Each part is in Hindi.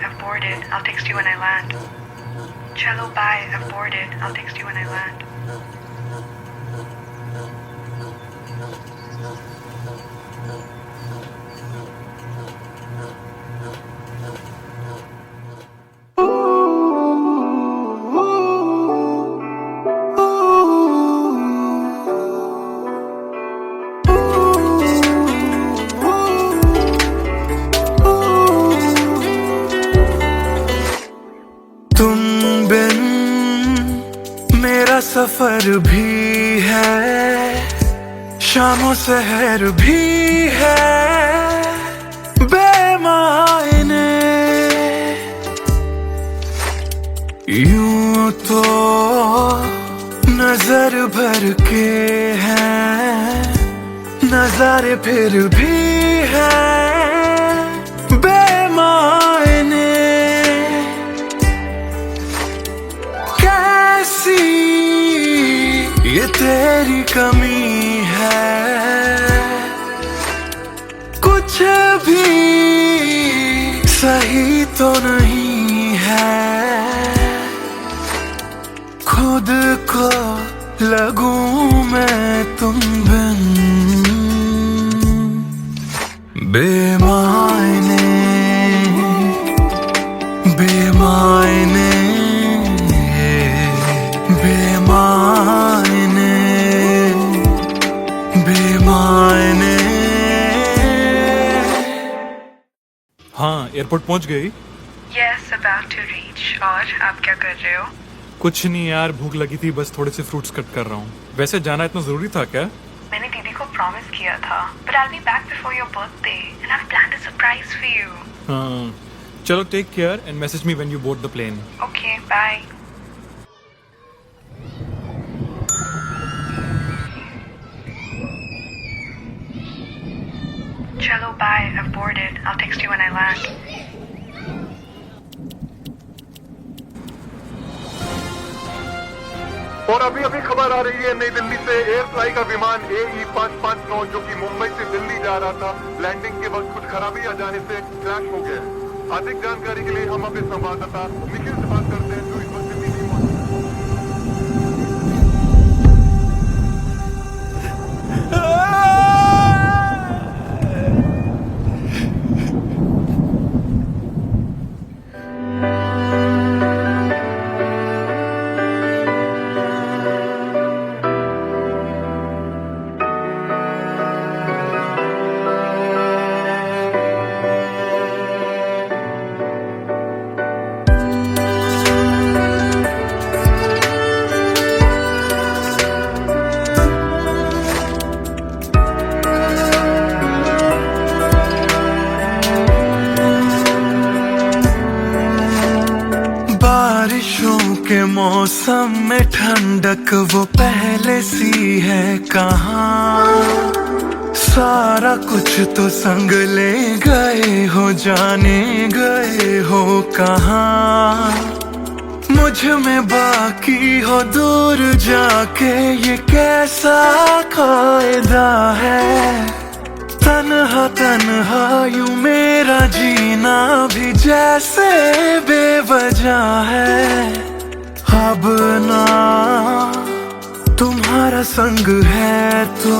I've boarded. I'll text you when I land. Chalo, bye. I've boarded. I'll text you when I land. तुम बिन मेरा सफर भी है, शामों सहर भी है बेमायने। यूं तो नजर भर के हैं नजारे, फिर भी है बेमायने। कैसी ये तेरी कमी है, कुछ भी सही तो नहीं है। खुद को लगूं मैं तुम बिन बेमायने बेमायने बेमायने बेमायने। हाँ, एयरपोर्ट पहुंच गई। Yes, about to reach. और आप क्या कर रहे हो? कुछ नहीं यार, भूख लगी थी, बस थोड़े से फ्रूट्स कट कर रहा हूँ। वैसे जाना इतना जरूरी था क्या? मैंने दीदी को प्रॉमिस किया था, but I'll be back before your birthday and I've planned a surprise for you. हाँ, चलो take care and message me when you board the plane. Okay, bye. Chalo, bye. I've boarded. I'll text you when I land. और अभी अभी खबर आ रही है नई दिल्ली से, एयर फ्लाई का विमान AE 559 जो कि मुंबई से दिल्ली जा रहा था, लैंडिंग के वक्त कुछ खराबी आ जाने से क्रैश हो गया है। अधिक जानकारी के लिए हम अपने संवाददाता निखिल से बात करते हैं जो इस वक्त दिल्ली में मौजूद बारिशों के मौसम में ठंडक वो पहले सी है कहाँ। सारा कुछ तो संग ले गए हो, जाने गए हो कहाँ। मुझ में बाकी हो दूर जाके, ये कैसा कायदा है। तन्हा तन्हा यूं मेरा जीना भी जैसे बेवजह है। अब ना तुम्हारा संग है तो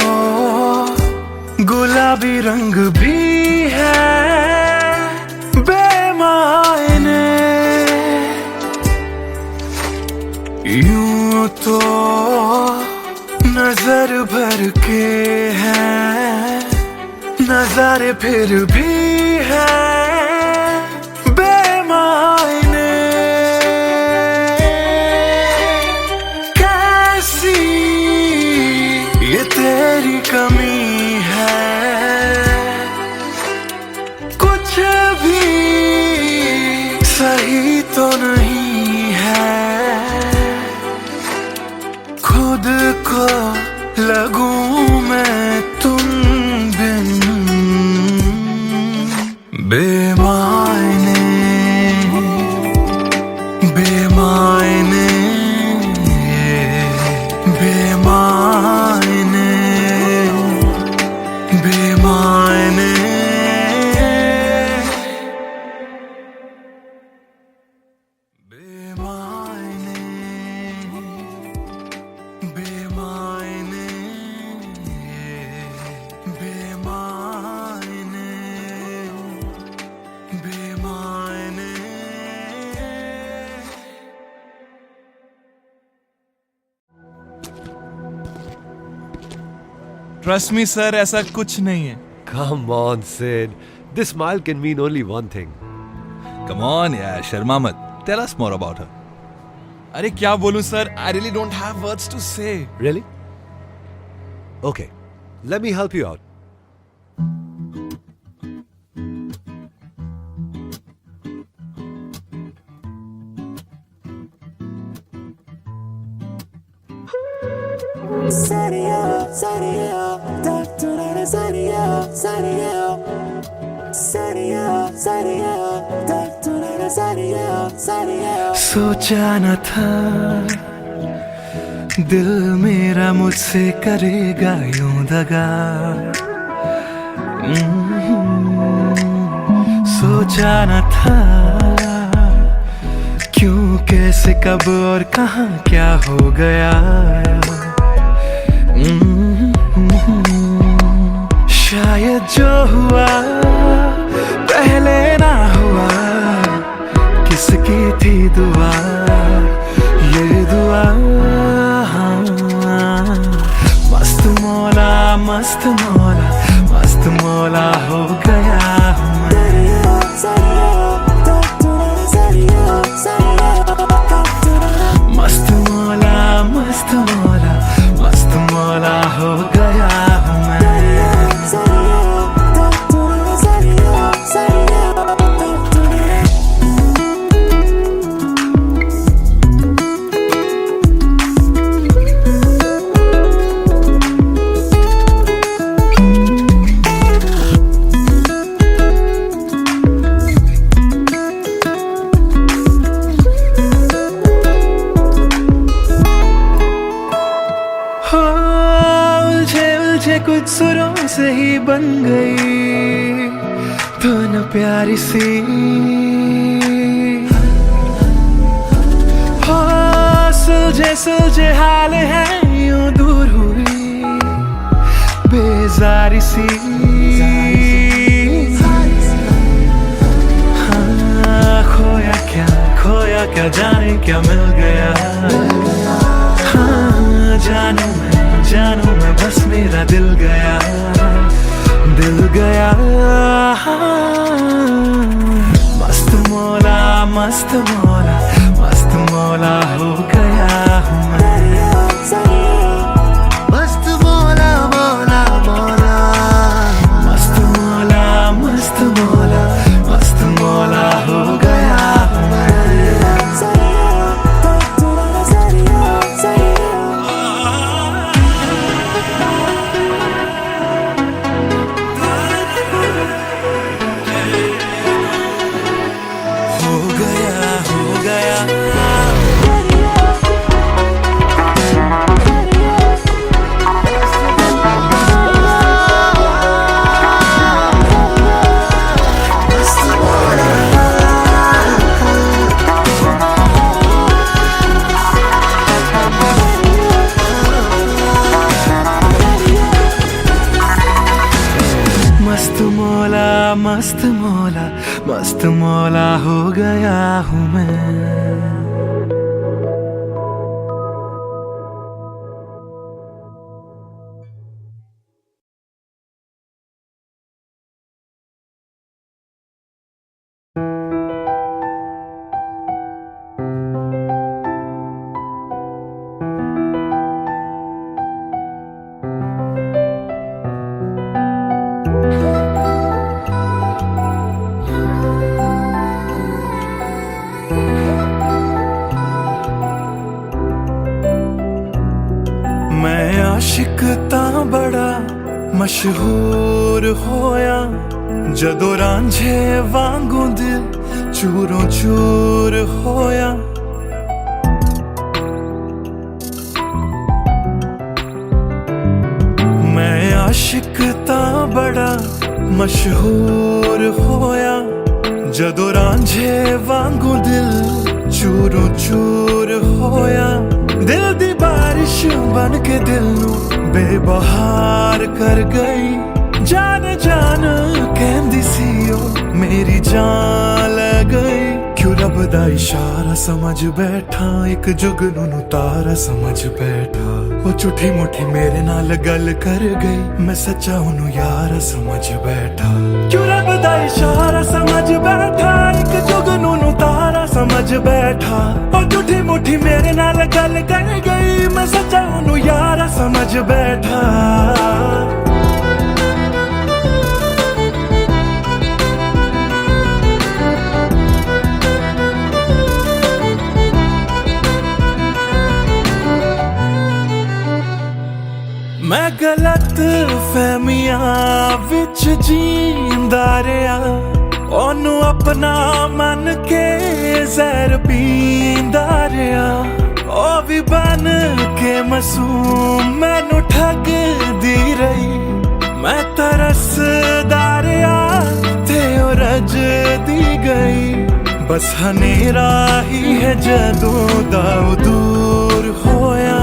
गुलाबी रंग भी है बेमायने। यूं तो नजर भर के हैं नजारे, फिर भी है बेमायने। कैसी ये तेरी कमी है, कुछ भी सही तो नहीं है। खुद को लगूं मैं तुम बिन बेमायने बेमायने बेमायने बेमायने। ट्रस्ट मी सर, ऐसा कुछ नहीं है। Come on, Sid. This smile can mean only one thing. Come on यार, शर्मा मत। Tell us more about her. अरे क्या बोलूं sir, I really don't have words to say. Really? Okay, let me help you out. सोचा न था दिल मेरा मुझसे करेगा यूं दगा। सोचा न था क्यों, कैसे, कब और कहां क्या हो गया। शायद जो हुआ पहले ना हुआ, किसकी थी दुआ, ये दुआ। मस्त मौला, मस्त मौला, मस्त मौला हो गया हूँ मैं। मस्त मौला, मस्त मौला, मस्त मौला हो गया हूँ मैं। कुछ सुरों से ही बन गई तो न प्यारी सी, हो सुलझे सुलझे हाल है यूं दूर हुई बेजारी सी। हाँ, खोया क्या जाने क्या मिल गया। हाँ, जानू मैं बस मेरा दिल गया। मस्त मौला, मस्त मौला, मस्त मौला हो गया हूँ मैं। मस्त मौला, मौला मौला, मस्त मौला, मस्त मौला, मस्त मौला हो गया हूँ मैं। मस्त मौला, मस्त मौला, मस्त मौला हो गया हूँ मैं। मैं आशिक तां बड़ा मशहूर होया, जदों रांझे वांगू दिल चूरों चूर होया। मैं आशिक तां बड़ा मशहूर होया, जदों रांझे वांगू दिल चूरों चूर होया। दिल दी बारिश बन के दिल नू बेबहार कर गई। जान कहंदी सी ओ मेरी जान ले गई। क्यों रब दा इशारा समझ बैठा एक जुगनू नु तारा समझ बैठा वो झूठी मुठी मेरे नाल गल कर गई मैं सच्चा उन्हू यारा समझ बैठा क्यों रब दा इशारा समझ बैठा एक जुगनू नु तारा समझ बैठा वो झूठी मुठी मेरे नाल गल कर गई मैं सच्चा उन्हू यारा समझ बैठा मैं गलत फहमियां विच जींदा रहा ओनू अपना मन के जहर पींदा रहा ओ भी बन के मासूम मैनू ठगदी रही मैं तरसदा रहा ते ओ रजदी गई बस हनेरा ही है जदों दा दूर होया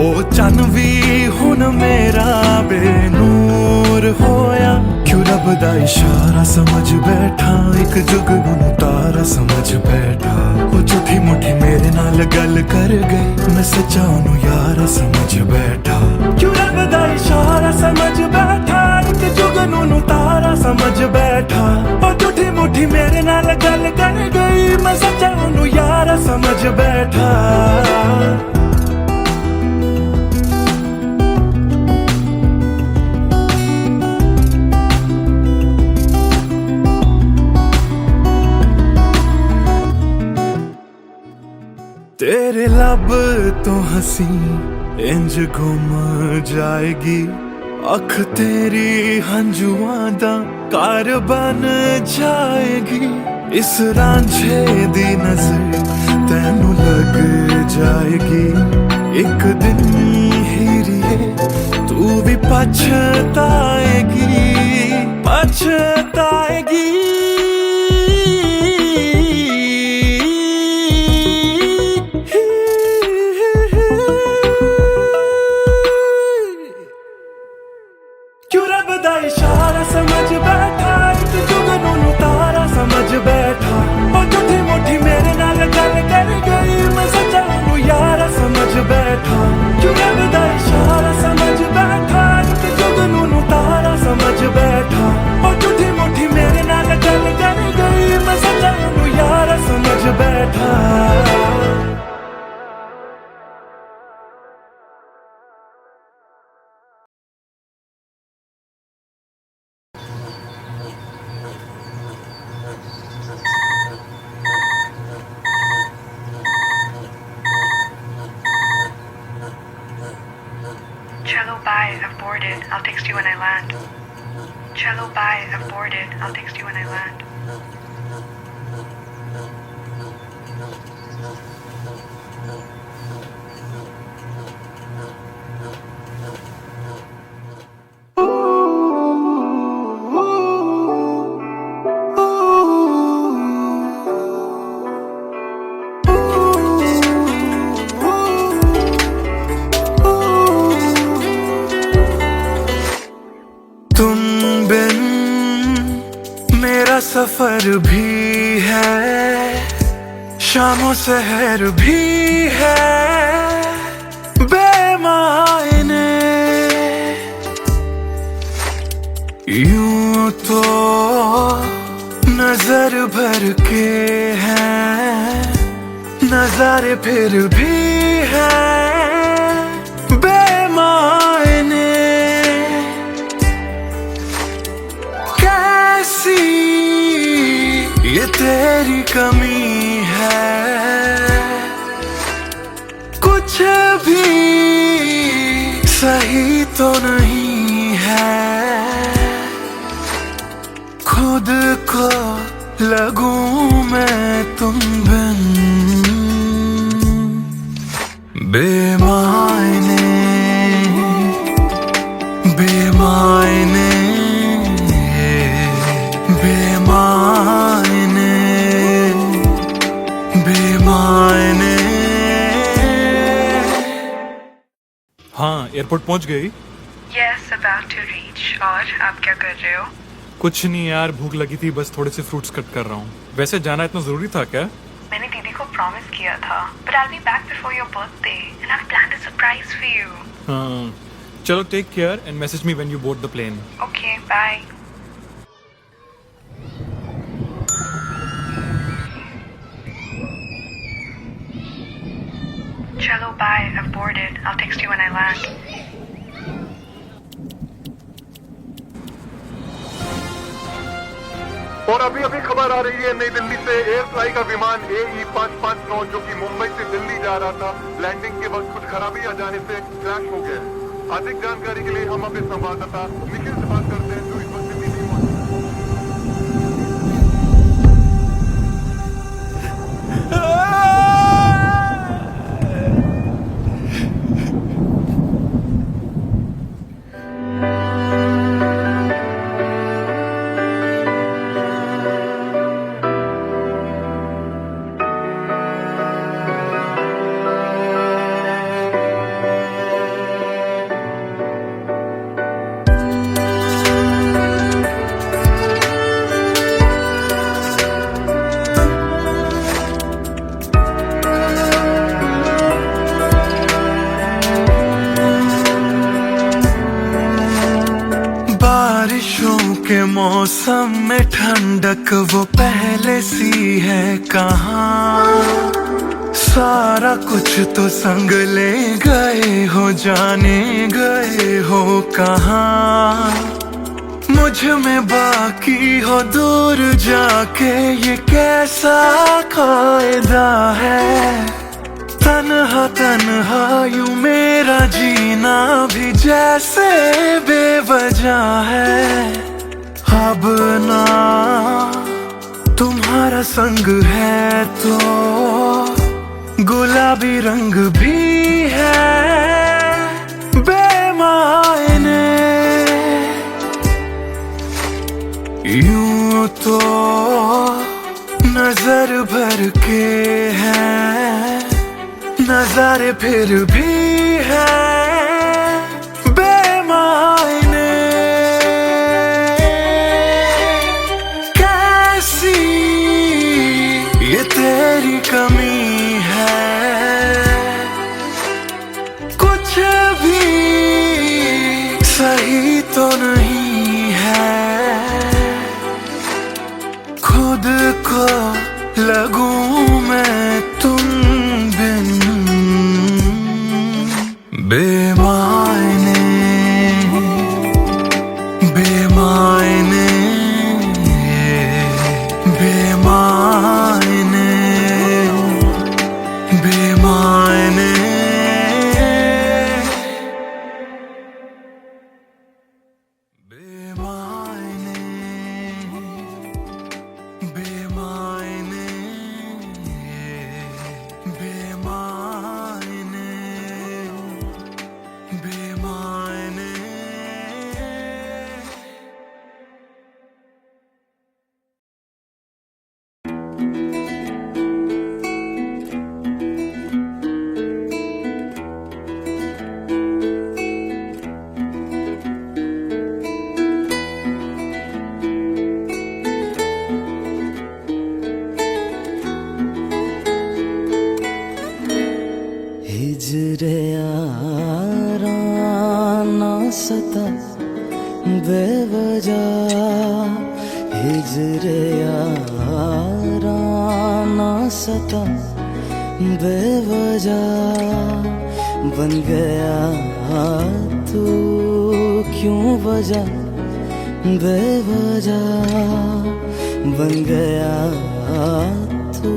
ओ चन भी हुन मेरा बेनूर होया क्यों रब दा इशारा समझ बैठा एक जुगनू नु तारा समझ बैठा ओ झूठी मुठी मेरे नाल गल कर गई मैं सच्चा उन्हू यारा समझ बैठा क्यों रब दा इशारा समझ बैठा एक जुगनू नु तारा समझ बैठा ओ झूठी मुठी मेरे नाल गल कर गई मैं सच्चा उन्हू यारा समझ बैठा तेरे लब तो हंसी इंज गुम जाएगी अख तेरी हंजुआं दा कार बन जाएगी इस रांझे दी नजर तैनू लग जाएगी एक दिन हीरिए तू भी पछताएगी पछताएगी इशारा समझ बैठा एक जुगनू नु तारा समझ बैठा ओ झूठी मुठी मेरे नाल गल कर गई मैं सच्चा उन्हू यारा समझ बैठा क्यों रब दा इशारा समझ बैठा एक जुगनू नु तारा समझ बैठा ओ झूठी मुठी मेरे नाल गल कर गई मैं सच्चा उन्हू यारा समझ बैठा Chalo, bye. I've boarded. I'll text you when I land. Chalo, bye. I've boarded. I'll text you when I land. सफर भी है शामों सहर भी है बेमायने यूं तो नजर भर के हैं नजारे फिर भी है बेमायने कैसी ये तेरी कमी है कुछ भी सही तो नहीं है खुद को लगूं मैं तुम बिन बेमायने बेमायने बेमायने बेमायने। हाँ, एयरपोर्ट पहुंच गई? Yes, about to reach. और आप क्या कर रहे हो? कुछ नहीं यार, भूख लगी थी, बस थोड़े से फ्रूट्स कट कर रहा हूँ। वैसे जाना इतना जरूरी था क्या? मैंने दीदी को प्रॉमिस किया था, but I'll be back before your birthday and I've planned a surprise for you. हाँ, चलो take care and message me when you board the plane. Okay, bye. Chalo, bye. I've boarded. I'll text you when I land. और अभी अभी खबर आ रही है नई दिल्ली से एयर फ्लाई का विमान AE 559 जो कि मुंबई से दिल्ली जा रहा था, लैंडिंग के वक्त कुछ खराबी आ जाने से क्रैश हो गया है। अधिक जानकारी के लिए हम अपने संवाददाता निखिल से बात करते हैं जो इस वक्त दिल्ली में मौजूद हैं। बारिशों के मौसम में ठंडक वो पहले सी है कहाँ, सारा कुछ तो संग ले गए हो, जाने गए हो कहाँ। मुझ में बाकी हो दूर जाके ये कैसा कायदा है, तन्हा तन्हा यूं मेरा जीना भी जैसे बेवजह है। अब ना तुम्हारा संग है तो गुलाबी रंग भी है बेमायने, यूं तो नजर भर के है, नजारे फिर भी है बेमायने। कैसी ये तेरी कमी है, कुछ भी सही तो नहीं है, खुद को लगूं मैं तुम बिन बेमायने, बेमायने, बेमायने, बेमायने। बेमायने, बेमायने, बेमायने, बेमायने। हिजरे याराना सता बेवजह, हिजरे याराना सता बेवजह, बन गया तू क्यों वजह, बेवजह बन गया तू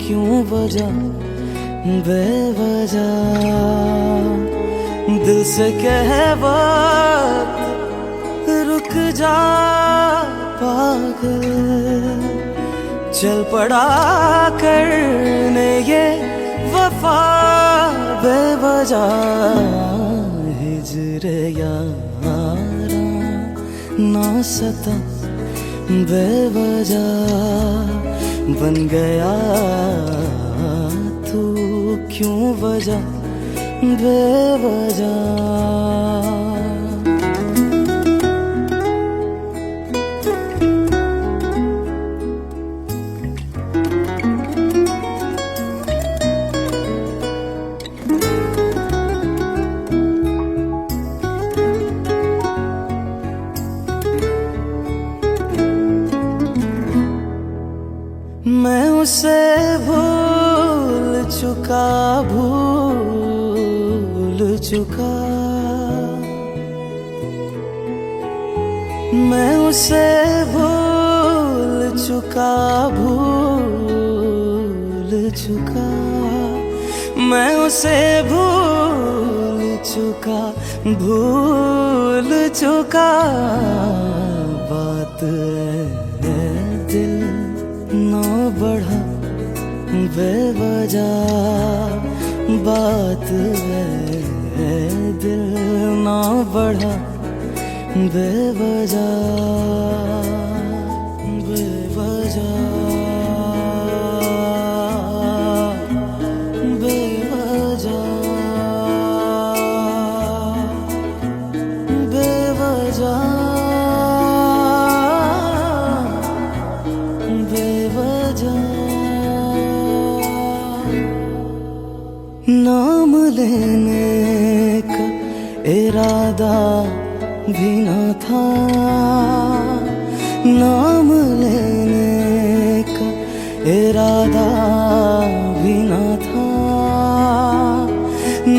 क्यों वजह, बेवजह दिल से कह वक्त रुक जा पागल, चल पड़ा करने ये वफा बेवजह। हिजरे यारा ना सता बेवजह, बन गया तू क्यों वजह, बेवजह। उसे भूल चुका, भूल चुका। मैं उसे भूल चुका, भूल चुका। मैं उसे भूल चुका, भूल चुका। बात है दिल ना बढ़ा बेवजह, बात है दिल ना बढ़ा बेवजह, बेवजह, बेवजह, बेवजह, बेवजह। नाम लेने का इरादा भी न था, नाम लेने का इरादा भी न था,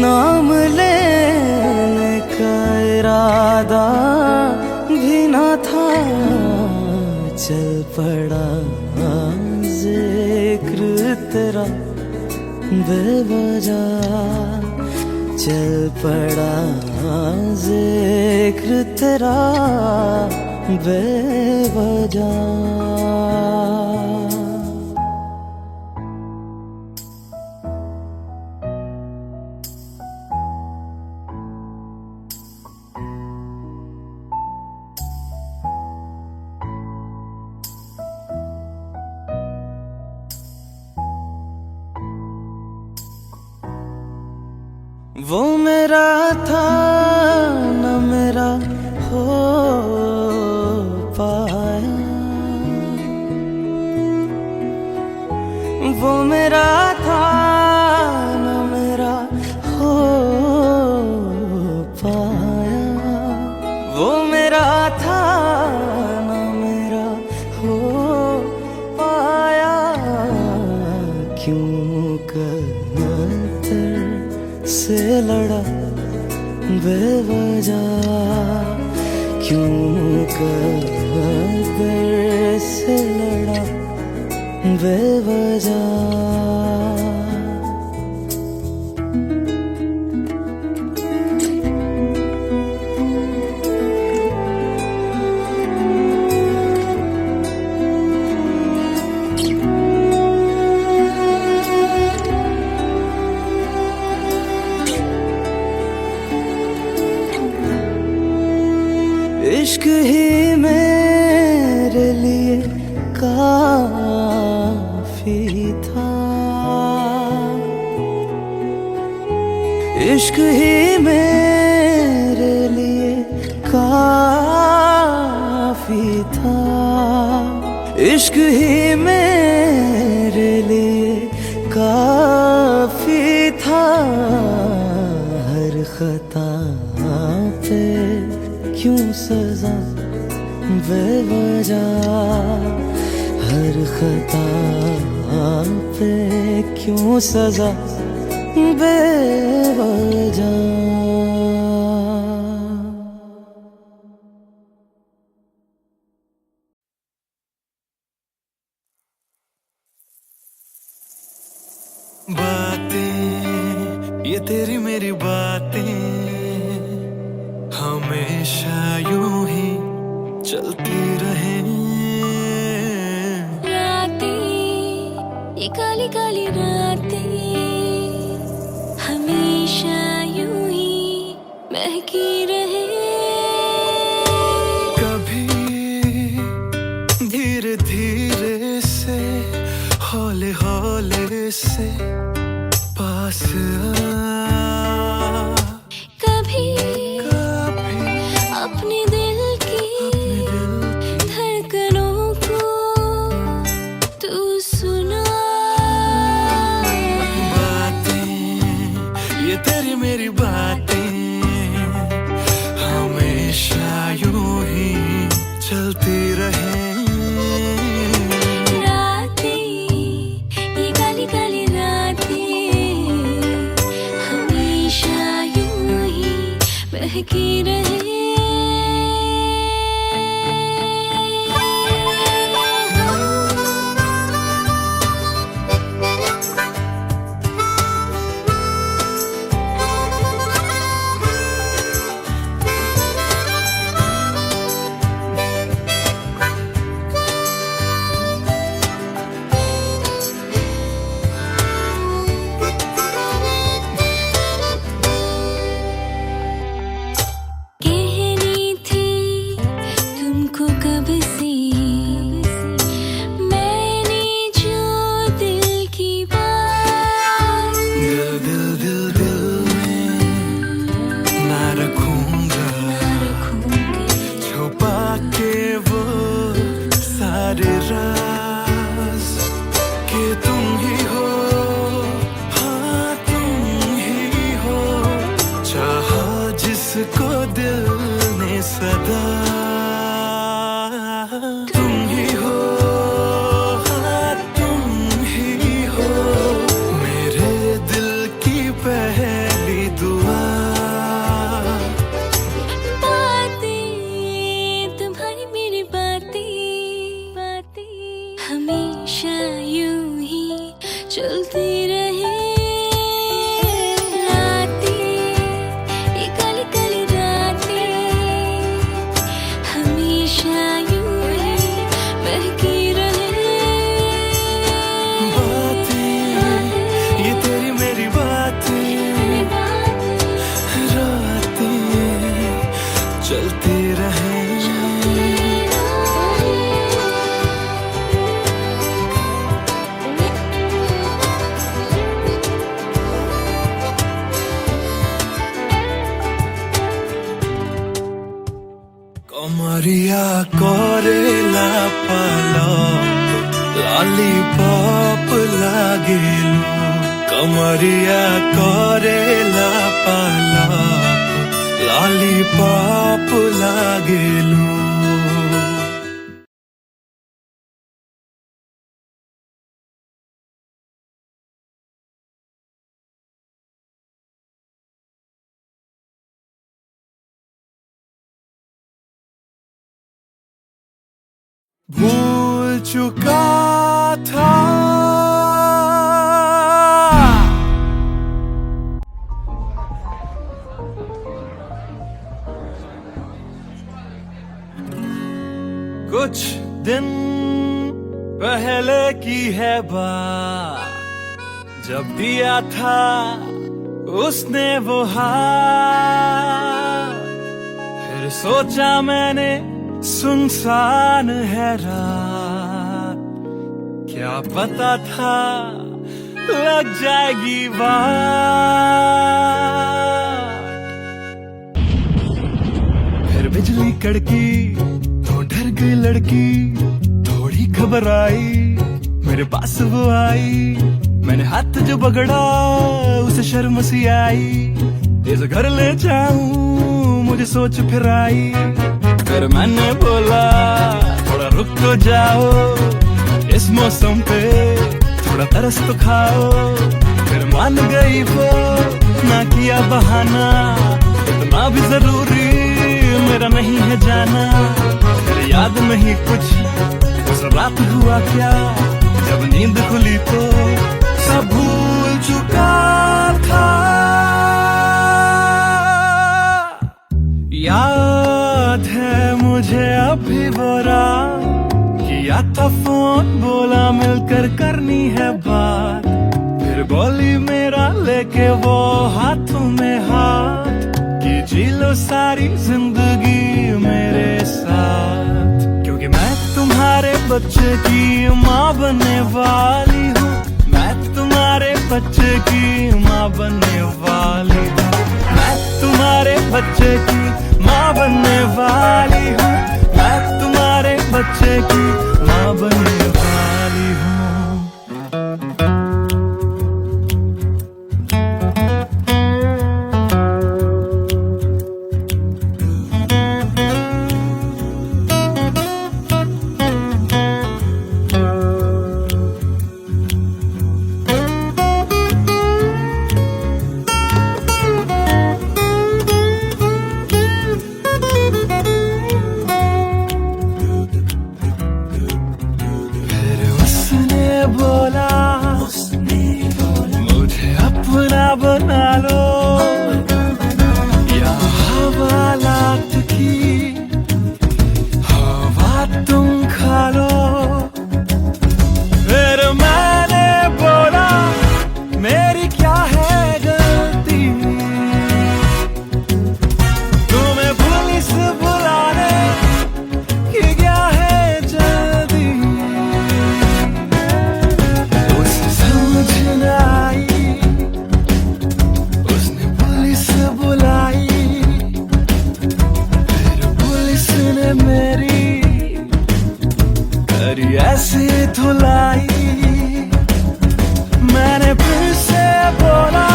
नाम लेने का इरादा भी न था। चल पड़ा जिक्र तेरा बेवजह, चल पड़ा जिक्र तेरा बेवजह। वो मेरा था न मेरा हो पाया, वो मेरा था न मेरा हो पाया, वो मेरा था न मेरा हो पाया। क्यों से लड़ा बेवजह, क्यों कर से लड़ा बेवजह। इश्क ही मेरे लिए काफी था, इश्क ही मेरे लिए काफी था, इश्क ही मेरे लिए काफी था। हर खता पे क्यों सजा बेवजह, हर खता पे क्यों सजा बेवजह। बातें ये तेरी मेरी बातें हमेशा यूं ही चलती रहे। रातें ये काली काली रातें हमेशा यूं ही महकी रहे। कभी धीरे धीरे से हौले हौले से पास आ, कभी अपने दिल की धड़कनों को तू सुना। बातें ये तेरी मेरी बातें हमेशा यूं ही चलती रहे। रातें महकी रहे। कहनी थी तुमको कब से मैंने जो दिल की बात, दिल दिल दिल दिल में ना रखूंगा, छुपा के वो सारे राज कि तुम ही हो, हाँ तुम ही हो, चाहा जिसको दिल ने सदा, तुम ही हो, हाँ तुम ही हो, मेरे दिल की पहली दुआ। बातें तुम्हारी मेरी बातें बातें हमेशा यूं ही चलती रहे। रातें ये काली काली रातें हमेशा यूं ही महकी रहे। बातें ये तेरी मेरी बातें, रातें चलती रहे। कमरिया कोरेला पालक लॉलीपॉप लागेलू, कमरिया कोरेला पालक लॉलीपॉप लागेलू। भूल चुका था कुछ दिन पहले की है बात, जब दिया था उसने वो हाथ, फिर सोचा मैंने सुनसान है रात, क्या पता था लग जाएगी बात। फिर बिजली कड़की तो डर गई लड़की, थोड़ी घबराई मेरे पास वो आई, मैंने हाथ जो पकड़ा उसे शर्म सी आई, इस घर ले जाऊं मुझे सोच फिर आई। फिर मैंने बोला थोड़ा रुक तो जाओ, इस मौसम पे थोड़ा तरस तो खाओ। फिर मान गई वो, ना किया बहाना, इतना भी जरूरी मेरा नहीं है जाना। फिर याद नहीं कुछ उस रात हुआ क्या, जब नींद खुली तो सब भूल चुका था। याद है मुझे अभी वो रात, किया था फोन बोला मिलकर करनी है बात, फिर बोली मेरा लेके वो हाथों में हाथ, कि जी लो सारी जिंदगी मेरे साथ। क्योंकि मैं तुम्हारे बच्चे की माँ बनने वाली हूँ, मैं तुम्हारे बच्चे की माँ बनने वाली हूँ, मैं तुम्हारे बच्चे की माँ बनने वाली हूँ, मैं तुम्हारे बच्चे की माँ बनने वाली हूँ। बना लो या हवालात की हवा तुम खा लो। फिर मैंने बोला मेरी क्या है गलती, तुम्हें पुलिस बुलाने की क्या है जल्दी। उसे समझ न आई, उसने पुलिस बुलाई, फिर पुलिस ने मेरी करी ऐसी धुलाई। मैंने फिर से बोला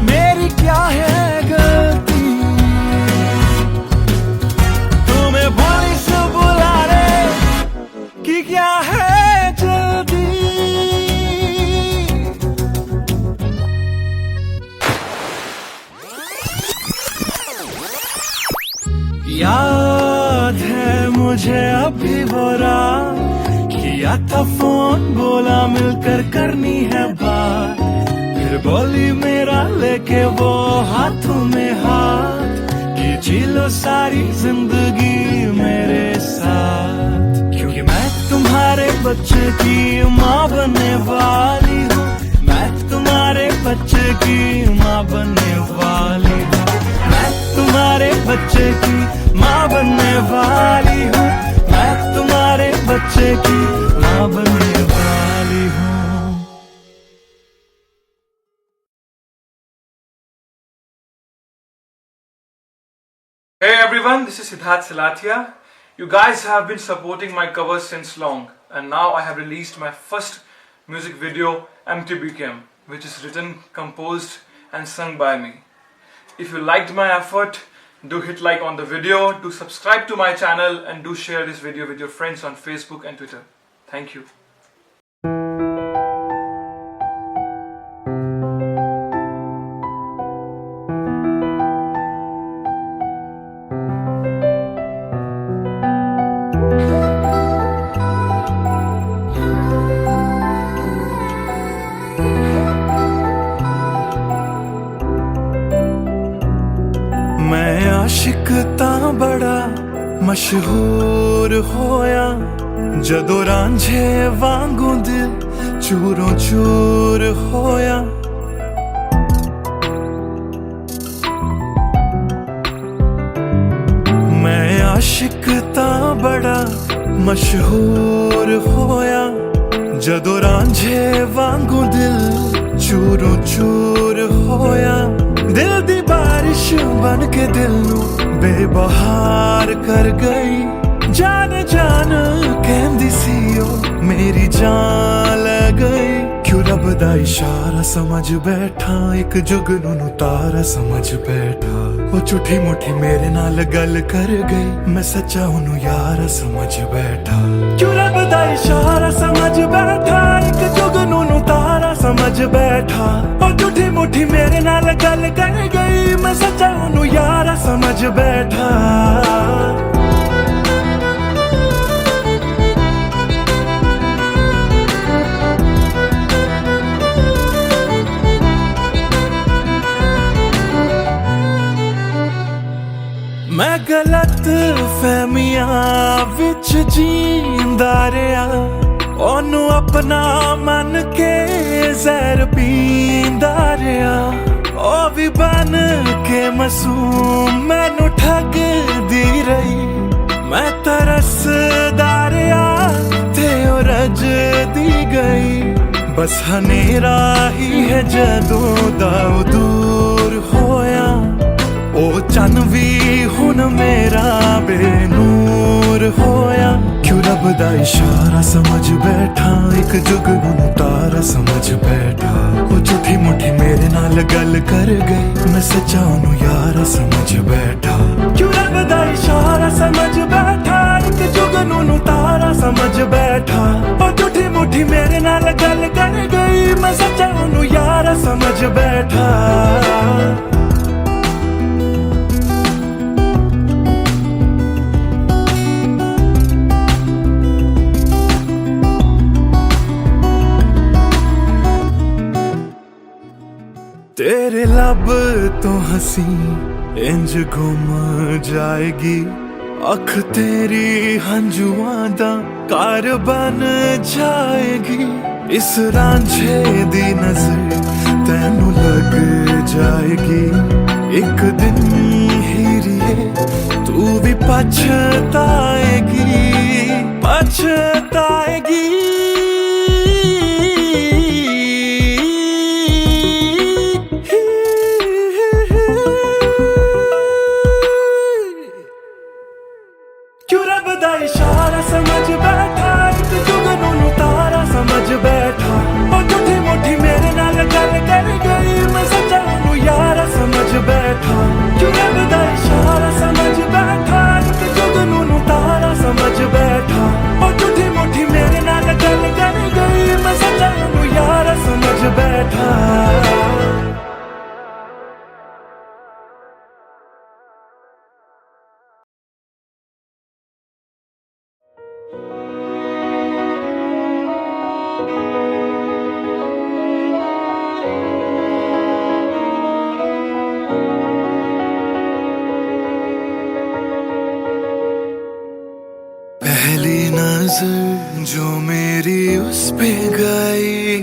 मेरी क्या है गलती, तुम्हें पुलिस बुलाने की क्या है जल्दी। याद है मुझे अभी वो रात, किया था फोन बोला मिलकर करनी है बात, फिर बोली मेरा लेके वो हाथों में हाथ कि जी लो सारी जिंदगी मेरे साथ। क्योंकि मैं तुम्हारे बच्चे की माँ बनने वाली हूँ, मैं तुम्हारे बच्चे की माँ बनने वाली हूँ, मैं तुम्हारे बच्चे की माँ बनने वाली हूँ, मैं तुम्हारे बच्चे की माँ बनने वाली हूँ। Hey everyone, this is Siddharth Silathia. You guys have been supporting my covers since long, and now I have released my first music video, MTBKM, which is written, composed and sung by me. If you liked my effort, do hit like on the video, do subscribe to my channel, and do share this video with your friends on Facebook and Twitter. Thank you. मैं आशिक तां बड़ा मशहूर होया, जदों रांझे वांगू दिल चूरों चूर होया। मैं आशिक तां बड़ा मशहूर होया, जदों रांझे वांगू दिल चूरों चूर होया। दिल दी बारिश बन के दिल नू बेबहार कर गई, जान जान कहंदी सी ओ मेरी जान ले गई। क्यों रब दा इशारा समझ बैठा, एक जुगनू नू तारा समझ बैठा। वो झूठी मुठी मेरे नाल गल कर गई, मैं सच्चा ओनू यारा समझ बैठा। क्यों रब दा इशारा समझ बैठा, एक जुगनू नू तारा समझ बैठा। वो झूठी मुठी मेरे नाल गल कर गई, मैं सच्चा ओनू यारा समझ बैठा। मैं गलत फहमियां विच जींदा रहा, ओनू अपना मन के जहर पींदा रहा। ओ भी बन के मासूम मैनू ठगदी रही, मैं तरसदा रहा ते ओ रजदी गई। बस हनेरा ही है जदों दा ओ दूर होया, ओ चन भी हुन मेरा बेनूर होया। क्यों रब दा इशारा समझ बैठा, एक जुगनू नू तारा समझ बैठा। ओ झूठी मुठी मेरे नाल गल कर गई, मैं सच्चा ओनू यारा समझ बैठा। क्यों रब दा इशारा समझ बैठा, एक जुगनू नू तारा समझ बैठा। ओ झूठी मुठी मेरे नाल गल कर गई, मैं सच्चा ओनू यारा समझ बैठा। तेरे लब तो हंसी इंज गुम जाएगी, अख तेरी हंजुआं दा कार बन जाएगी। इस रांझे दी नजर तैनू लग जाएगी, एक दिन हीरिए तू भी पछताएगी, पछताएगी। क्यों रब दा इशारा समझ बैठा, एक जुगनू नू तारा समझ बैठा। ओ झूठी मुठी मेरे नाल गल कर गई, मैं सच्चा नू यारा समझ बैठा। क्यों रब दा इशारा समझ बैठा, एक जुगनू नू तारा समझ बैठा। ओ झूठी मुठी मेरे नाल गल कर गई, मैं सच्चा नू यारा समझ बैठा। पहली नजर जो मेरी उस पे गई,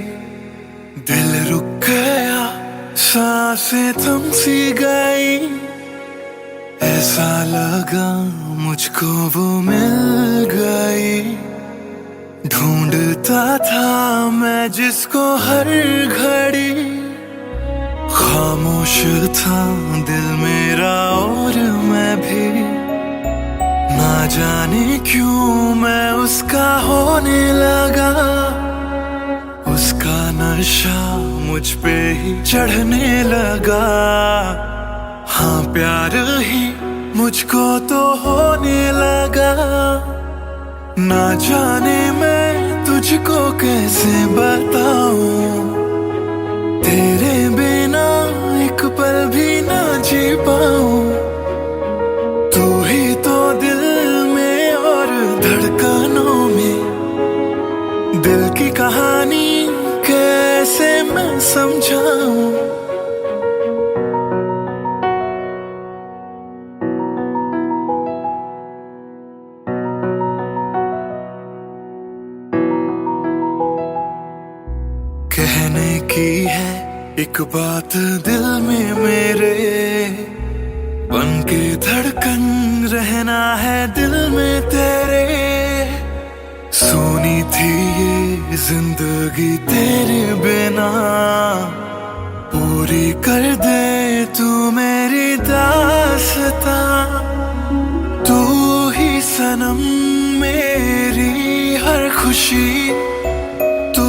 दिल रुक गया, सांसें थम सी गई। ऐसा लगा मुझको वो मिल गई, ढूंढता था मैं जिसको हर घड़ी। खामोश था दिल मेरा और मैं भी, ना जाने क्यों मैं उसका होने लगा। उसका नशा मुझ पे ही चढ़ने लगा, हाँ प्यार ही मुझको तो होने लगा। ना जाने मैं तुझको कैसे बताऊं, तेरे बिना एक पल भी ना जी पाऊं। तू ही तो दिल में और धड़कनों में, दिल की कहानी कैसे मैं समझाऊं। कहने की है एक बात दिल में मेरे, बन के धड़कन रहना है दिल में तेरे। सोनी थी ये जिंदगी तेरे बिना, पूरी कर दे तू मेरी दास्तां। तू ही सनम मेरी हर खुशी, तू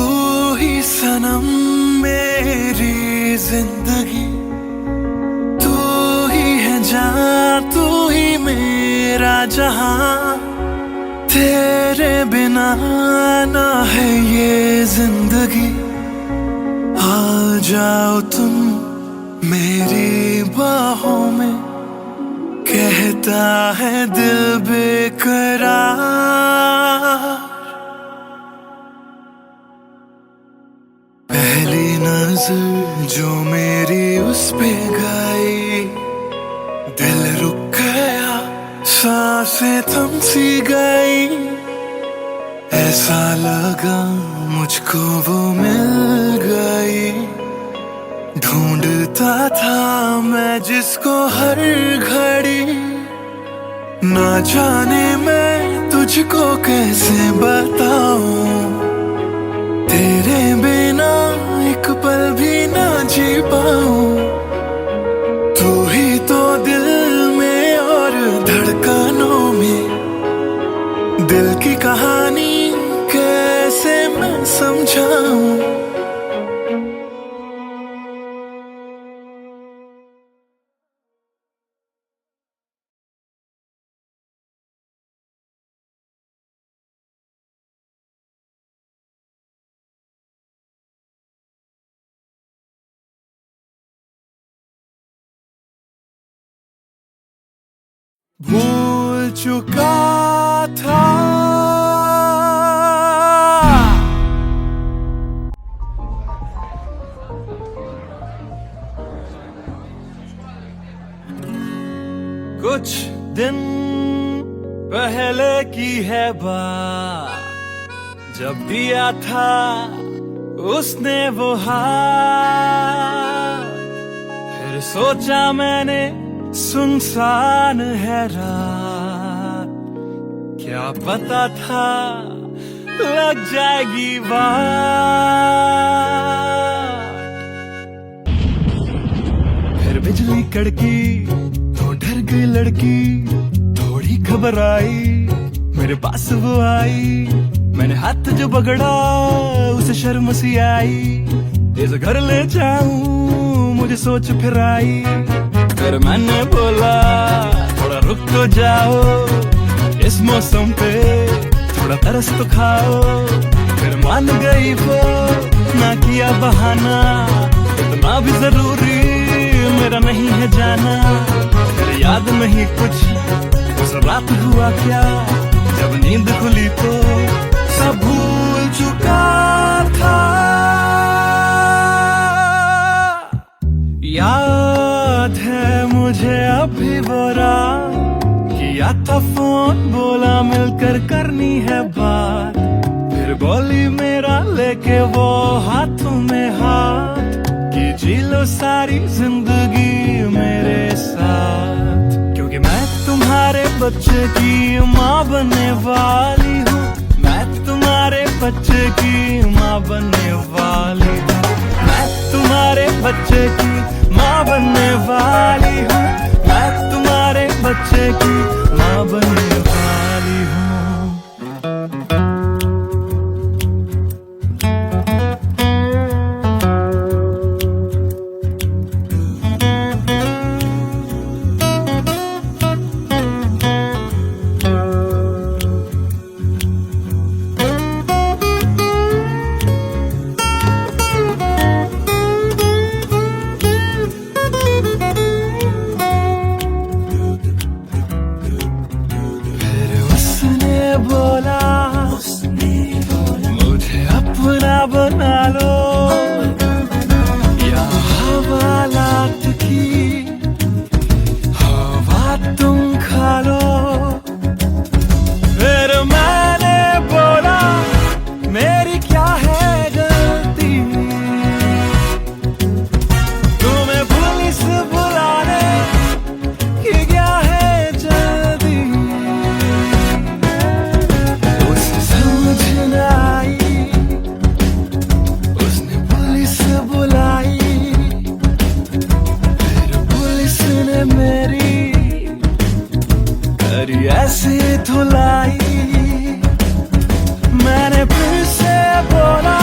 ही सनम मेरी जिंदगी। तू ही है जान, तू ही मेरा जहां, तेरे बिना ना है ये जिंदगी। आ जाओ तुम मेरी बाहों में, कहता है दिल बेकरार। पहली नजर जो मेरी उस पे गई, दिल रुक गया, सांसें थम सी गई। ऐसा लगा मुझको वो मिल गई, ढूंढता था मैं जिसको हर घड़ी। ना जाने मैं तुझको कैसे बताऊं, तेरे बिना एक पल भी ना जी पाऊं। तू ही तो दिल में और धड़कनों में, दिल की कहानी कैसे मैं समझाऊं। भूल चुका था कुछ दिन पहले की है बात, जब दिया था उसने वो हाथ। फिर सोचा मैंने सुनसान है रात, क्या पता था लग जाएगी बात। फिर बिजली कड़की तो डर गई लड़की, थोड़ी घबराई मेरे पास वो आई। मैंने हाथ जो पकड़ा उसे शर्म सी आई, इस घर ले जाऊं मुझे सोच फिर आई। फिर मैंने बोला थोड़ा रुक तो जाओ, इस मौसम पे थोड़ा तरस तो खाओ। फिर मान गई वो, ना किया बहाना, इतना भी जरूरी मेरा नहीं है जाना। फिर याद नहीं कुछ उस रात हुआ क्या, जब नींद खुली तो सब भूल चुका था। याद है मुझे अभी वो रात, किया था फोन बोला मिलकर करनी है बात। फिर बोली मेरा लेके वो हाथों में हाथ, कि जी लो सारी जिंदगी मेरे साथ। क्योंकि मैं तुम्हारे बच्चे की माँ बनने वाली हूँ, मैं तुम्हारे बच्चे की माँ बनने वाली हूँ, मैं तुम्हारे बच्चे की माँ बनने वाली हूँ, मैं तुम्हारे बच्चे की माँ बनने वाली हूँ। मुझे अपना बना लो, या हवालात की हवा तुम खा लो। फिर मैंने बोला मेरी क्या है गलती, तुम्हें पुलिस बुलाने की क्या है जल्दी। उसे समझ न आई, उसने पुलिस बुलाई, फिर पुलिस ने मेरी करी ऐसी धुलाई। मैंने फिर से बोला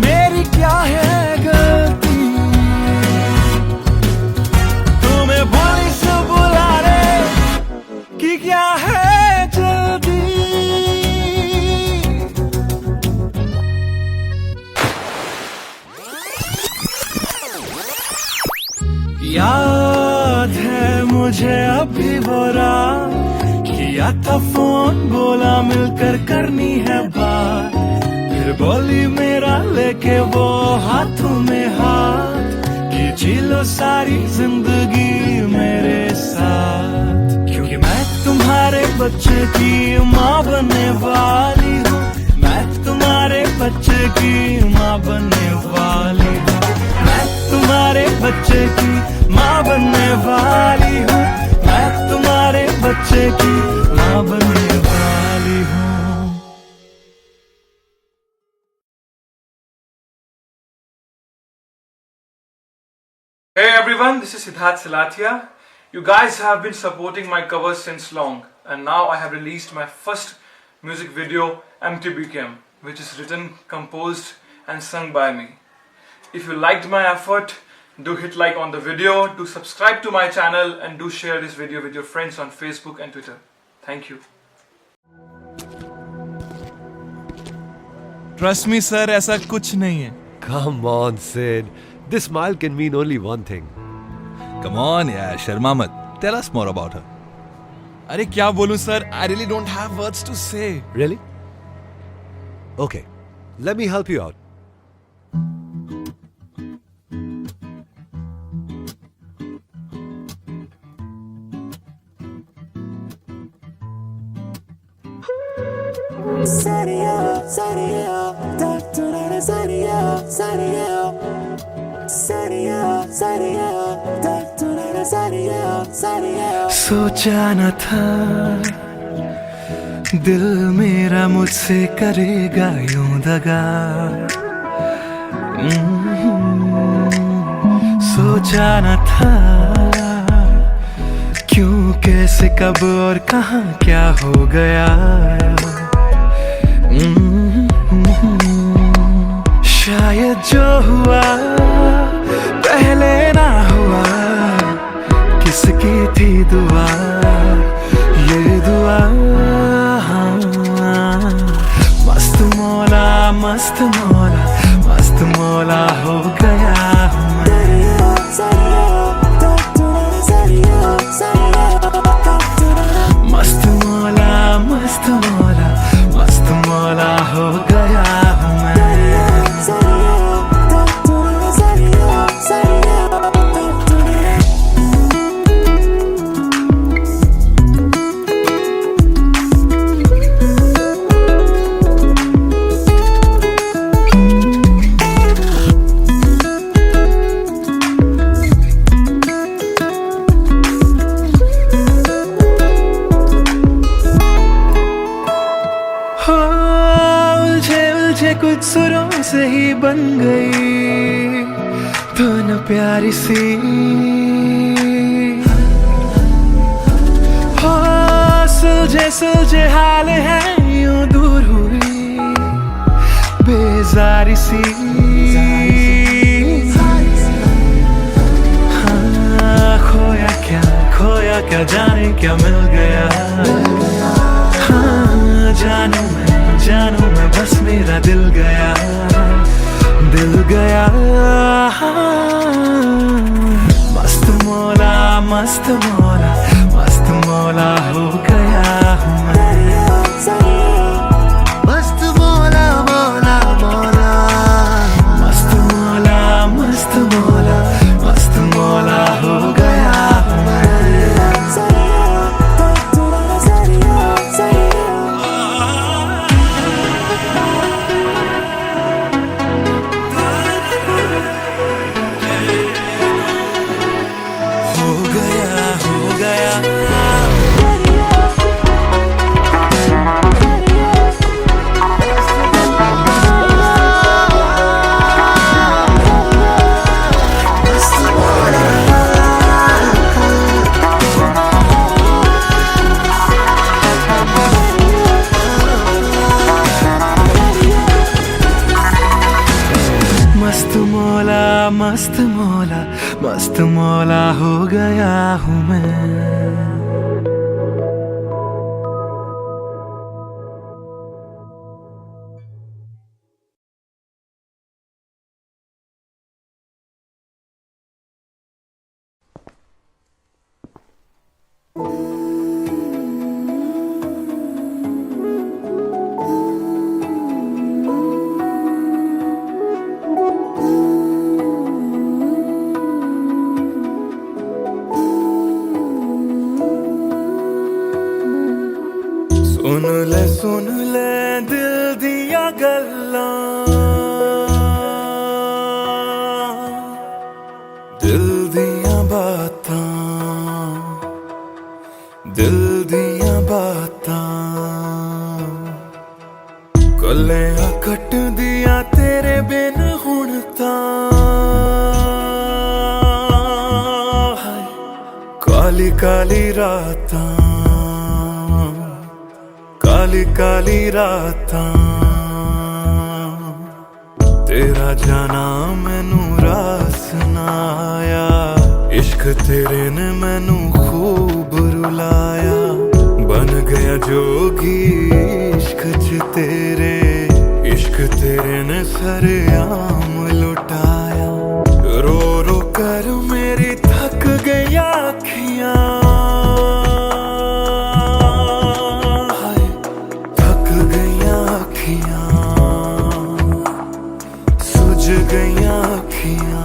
मेरी क्या है गलती, तुम्हें पुलिस बुलाने की क्या है जल्दी। याद है मुझे अभी वो रात, किया था फोन बोला मिलकर करनी है बात। फिर बोली मेरा लेके वो हाथों में हाथ, कि जी लो सारी जिंदगी मेरे साथ। क्योंकि मैं तुम्हारे बच्चे की माँ बनने वाली हूँ, मैं तुम्हारे बच्चे की माँ बनने वाली हूँ, मैं तुम्हारे बच्चे की माँ बनने वाली हूँ, मैं तुम्हारे बच्चे की माँ बनने वाली हूँ। Hey everyone, this is Siddharth Silathia. You guys have been supporting my covers since long, and now I have released my first music video, MTBKM, which is written, composed and sung by me. If you liked my effort, do hit like on the video, do subscribe to my channel, and do share this video with your friends on Facebook and Twitter. Thank you. Trust me sir, ऐसा कुछ नहीं है। Come on, Sid. This smile can mean only one thing. Come on यार, शर्मा मत। Tell us more about her. अरे क्या बोलूं sir, I really don't have words to say. Really? Okay, let me help you out. सोचा न था दिल मेरा मुझसे करेगा यूं दगा। सोचा न था क्यों कैसे कब और कहां क्या हो गया। शायद जो हुआ पहले ना हुआ, किसकी थी दुआ ये दुआ। मस्त मौला मस्त मौला मस्त मौला हो गया हूँ मैं। मस्त मौला मस्त मौला मस्त मौला हो गया हूँ मैं। कुछ सुरों से ही बन गई धुन प्यारी सी। हो सुलझे सुलझे हाल है यूं दूर हुई बेजारी सी। हाँ खोया क्या जाने क्या मिल गया। हाँ जानू मैं बस मेरा दिल गया मस्त मौला मस्त मौला मस्त मौला हो गया हूँ मैं। मस्त मौला मौला मौला मस्त मौला मस्त मौला मस्त मौला हो गया हूँ मैं। मस्त मौला मस्त मौला हो गया हूँ मैं। सुन ले दिल दिया गल्लां, दिल दिया बातां, दिल दिया बातां। कल्लियां कट दिया तेरे बिन हुण तां, काली काली रातां, काली काली रातां। तेरा जाना मैनू रास ना आया, इश्क तेरे ने मैनू खूब रुलाया। बन गया जोगी इश्क च तेरे, इश्क तेरे ने सरेआम लुटाया। रो रो कर मेरी थक गई अखियां, सुझ गईयां अखियां।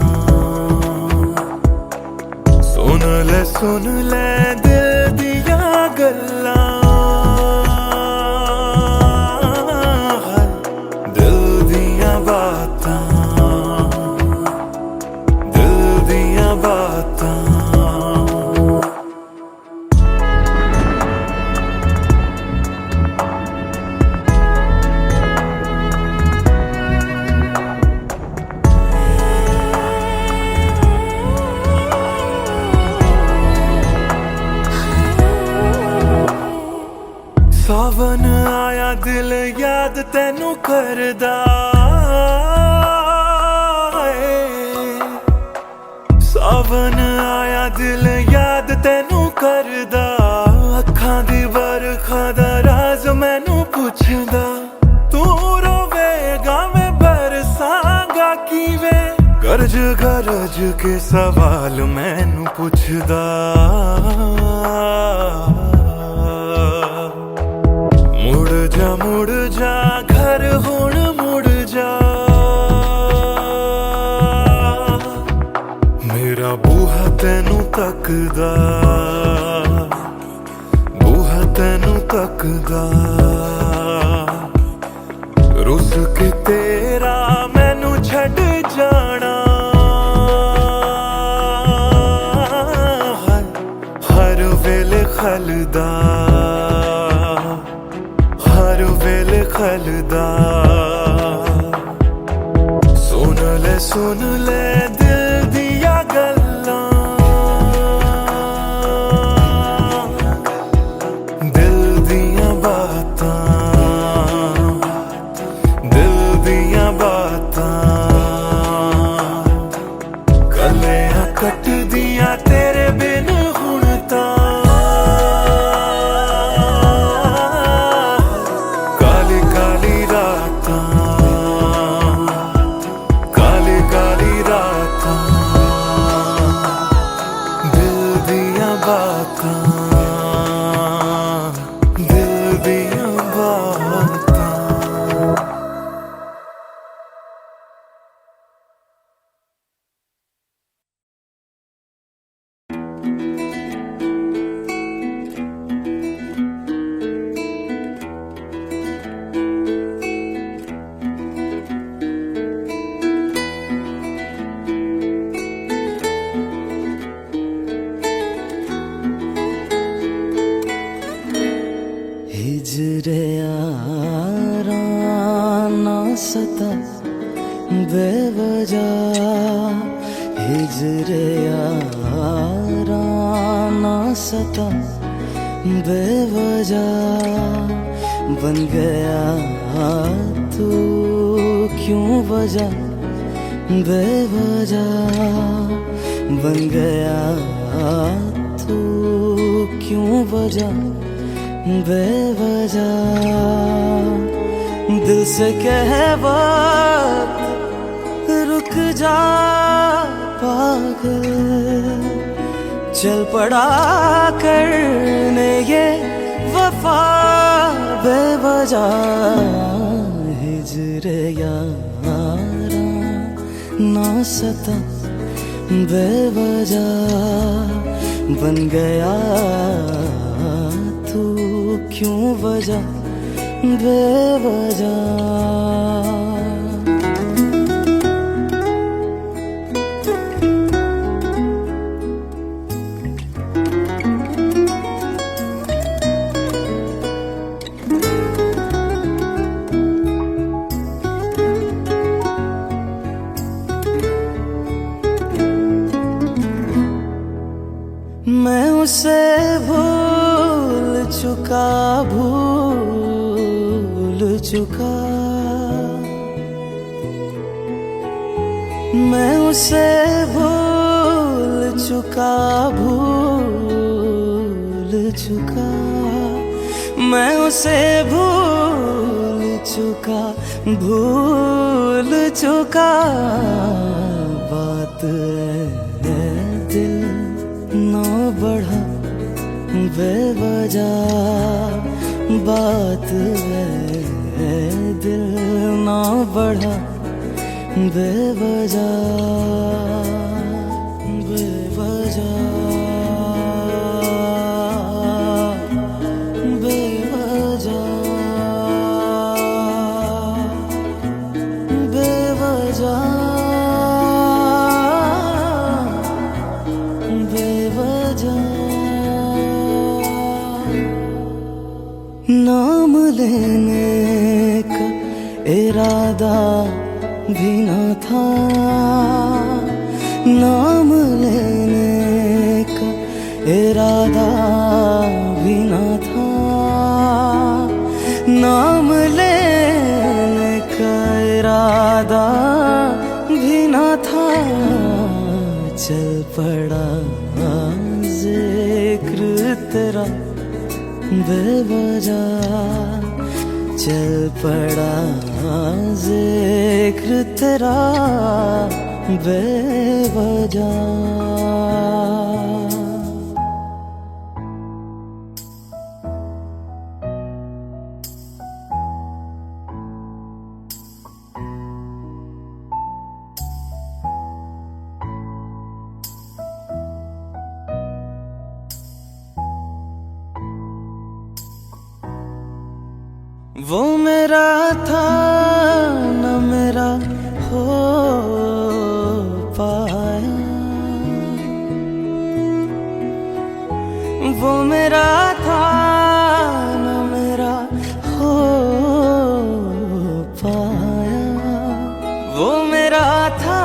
सुन ले दिल दिया गल्लां, आया दिल याद तैनू करदा सावन आया दिल याद तैनू करदा अखां दी बरखा दा राज मैनू पुछदा तू रोवेगा मैं बरसांगा किवें गरज गरज के सवाल मैनू पुछदा मुड़ जा घर हुण मुड़ जा मेरा बूहा तैनू तकदा बूहा तैनू तकदा रुस के तेरा मैनू छड़ जाना हर वेले खलदा हर वेले खलदा सुन ले दिल दिया गल्लां दिल दिया बातां दिल दिया बातां कलियां कट दिया तेरे बिन हुण तां काली काली रातां काली काली रातां दिल दिया बातां दिल दिया बातां हिजरे यारा ना सता बेवजह हिजरे यारा ना सता बेवजह बन गया तू क्यों वजह बेवजह बन गया तू क्यों वजह बेवजह दिल से कह वक्त रुक जा पागल चल पड़ा करने ये वफा बेवजह हिजरे यारा ना सता बेवजह बन गया तू क्यों वजह बेवजह मैं उसे भूल चुका मैं उसे भूल चुका मैं उसे भूल चुका बात है दिल ना बढ़ा बेवजह बात है दिल ना बढ़ा बेवजह बेवजह बेवजह बेवजह बेवजह नाम लेने का इरादा भी न था नाम लेने का इरादा भी न था नाम चल पड़ा जिक्र तेरा बेवजह, चल पड़ा जिक्र तेरा बेवजह। वो मेरा था न मेरा हो पाया, वो मेरा था न मेरा हो पाया, वो मेरा था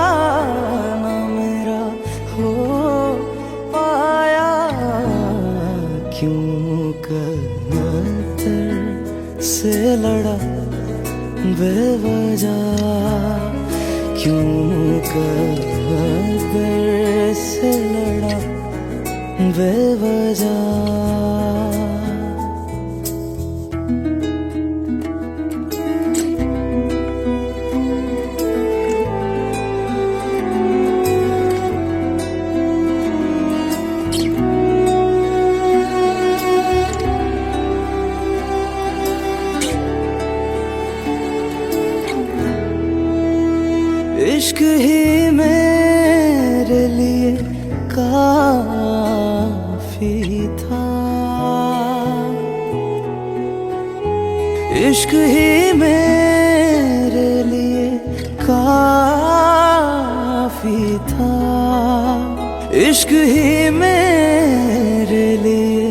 न मेरा हो पाया। क्यों कर से लड़ा बेवजह, क्यों कर से लड़ा बेवजह। इश्क ही मेरे लिए काफी था, इश्क ही मेरे लिए काफी था, इश्क ही मेरे लिए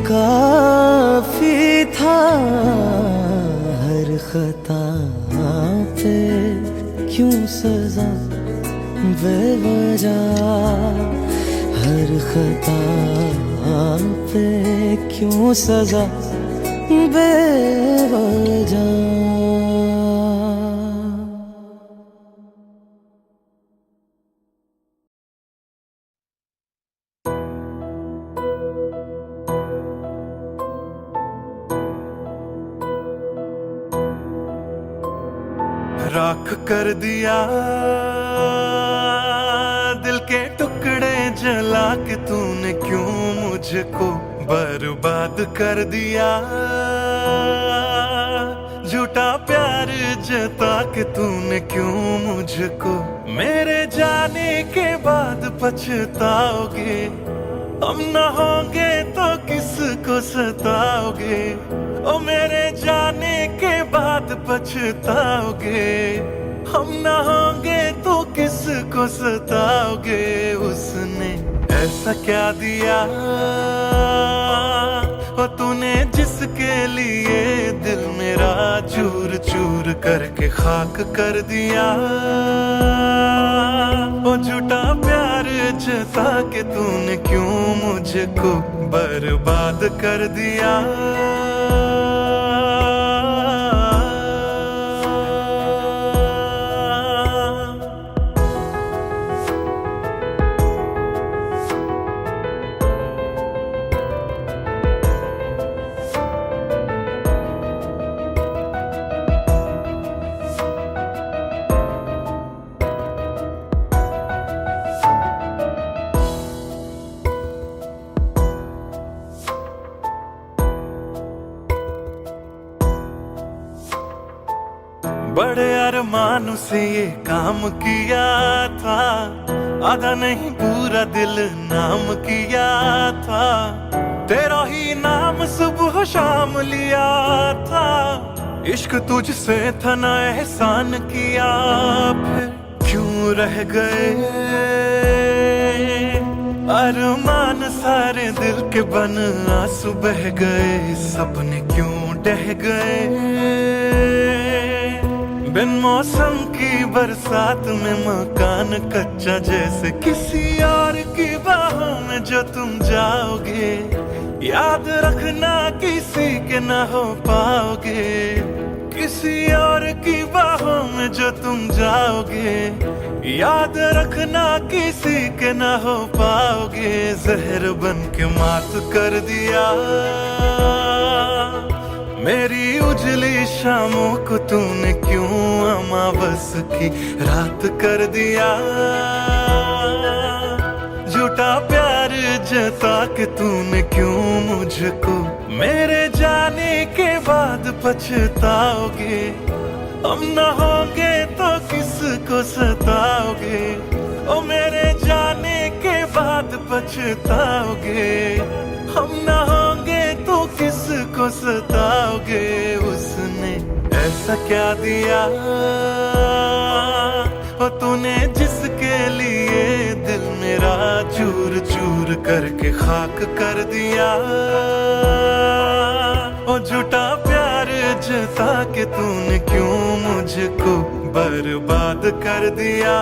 काफी था। हर खता पे क्यों सजा बेवजह, हर खता पे क्यों सजा बेवजह। राख कर दिया दिल के टुकड़े जला के तूने, क्यों मुझको बर्बाद कर दिया। झूठा प्यार जता के तूने, क्यों मुझको मेरे जाने के बाद पछताओगे। हम न होंगे तो किसको सताओगे, ओ मेरे जाने के बाद पछताओगे। हम न होंगे तो किसको सताओगे। उसने ऐसा क्या दिया ओ तूने, जिसके लिए दिल मेरा चूर चूर करके खाक कर दिया। ओ झूठा प्यार जता के तूने, क्यों मुझको बर्बाद कर दिया। बड़े अरमानों से ये काम किया था, आधा नहीं पूरा दिल नाम किया था। तेरा ही नाम सुबह शाम लिया था, इश्क तुझसे था ना एहसान किया। फिर क्यों रह गए अरमान सारे दिल के बन, आंसू बह गए सपने क्यों ढह गए। बिन मौसम की बरसात में मकान कच्चा, जैसे किसी और की बाहों में जो तुम जाओगे। याद रखना किसी के ना हो पाओगे, किसी और की बाहों में जो तुम जाओगे, याद रखना किसी के ना हो पाओगे। जहर बन के मात कर दिया मेरी उजली शामों को तूने, क्यों अमावस की रात कर दिया। झूठा प्यार जता के तूने क्यों मुझको, मेरे जाने के बाद पछताओगे। हम न होंगे तो किसको सताओगे, ओ मेरे जाने के बाद पछताओगे। हम न होंगे तो किसको सताओगे। उसने ऐसा क्या दिया ओ तूने, जिसके लिए दिल मेरा चूर चूर करके खाक कर दिया। ओ झूठा प्यार जता के तूने क्यों मुझको बर्बाद कर दिया।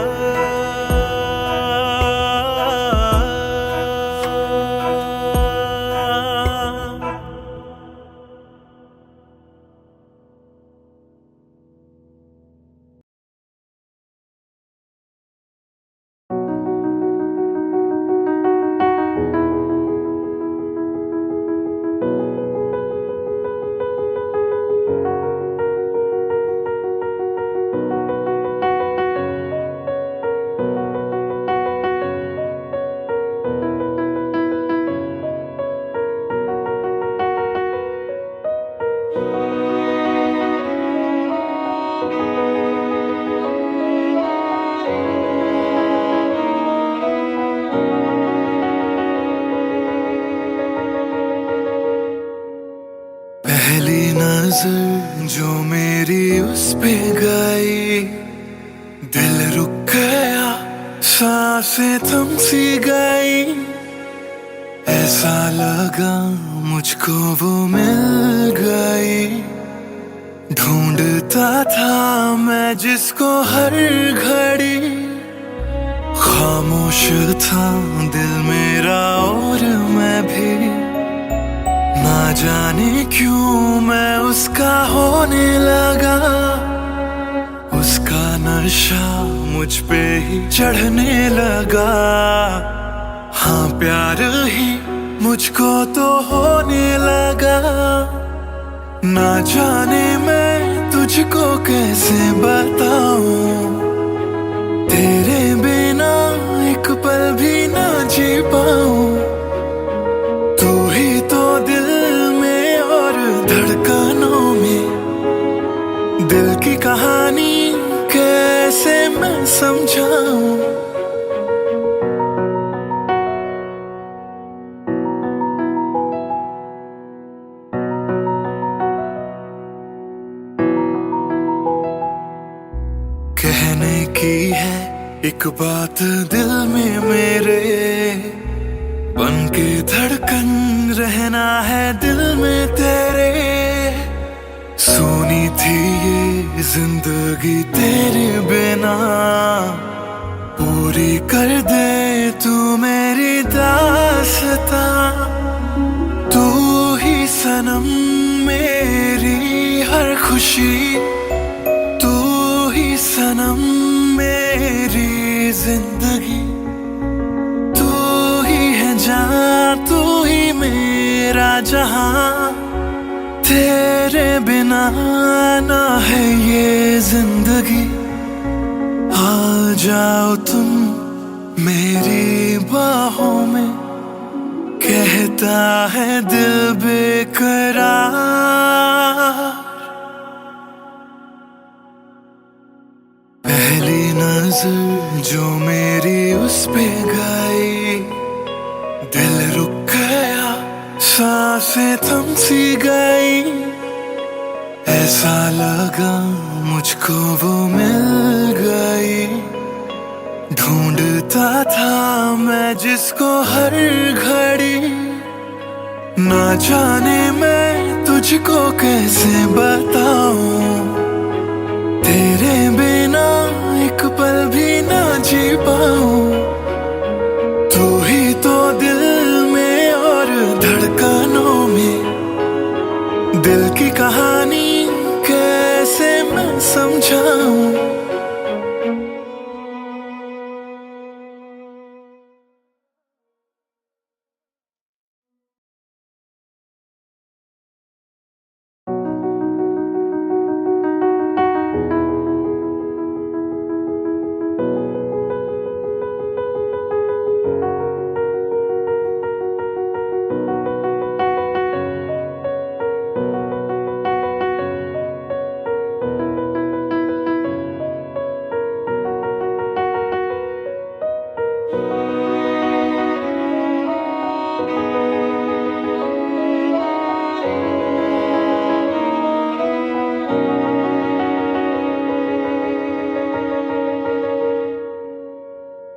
पहली नजर जो मेरी उस पे गई, दिल रुक गया, सांसें थम सी गई। ऐसा लगा मुझको वो मिल गई, ढूंढता था मैं जिसको हर घड़ी। खामोश था दिल मेरा और मैं भी, ना जाने क्यों मैं उसका होने लगा। उसका नशा मुझ पे ही चढ़ने लगा। हाँ प्यार ही मुझको तो होने लगा। ना जाने मैं तुझको कैसे बताऊं, तेरे बिना एक पल भी ना जी पाऊं। तू ही तो दिल में और धड़कनों में, दिल की कहानी कैसे मैं समझाऊं। कहने की है एक बात दिल में मेरे, बन के धड़कन रहना है दिल में तेरे। सुनी थी ये जिंदगी तेरे बिना, पूरी कर दे तू मेरी दास्तां। तू ही सनम मेरी हर खुशी, तू ही सनम मेरी जिंदगी। तू ही है जान, तू ही मेरा जहां। तेरे बिना ना है ये जिंदगी। आ जाओ तुम मेरी बाहों में, कहता है दिल बेकरार। पहली नजर जो मेरी उस पे गई, दिल रुक गया, सांसें थम सी गई। ऐसा लगा मुझको वो मिल गई, ढूंढता था मैं जिसको हर घड़ी। ना जाने मैं तुझको कैसे बताऊं, तेरे बिना एक पल भी ना जी पाऊं। तू ही तो दिल में और धड़कनों में, दिल की कहानी कैसे समझाऊं।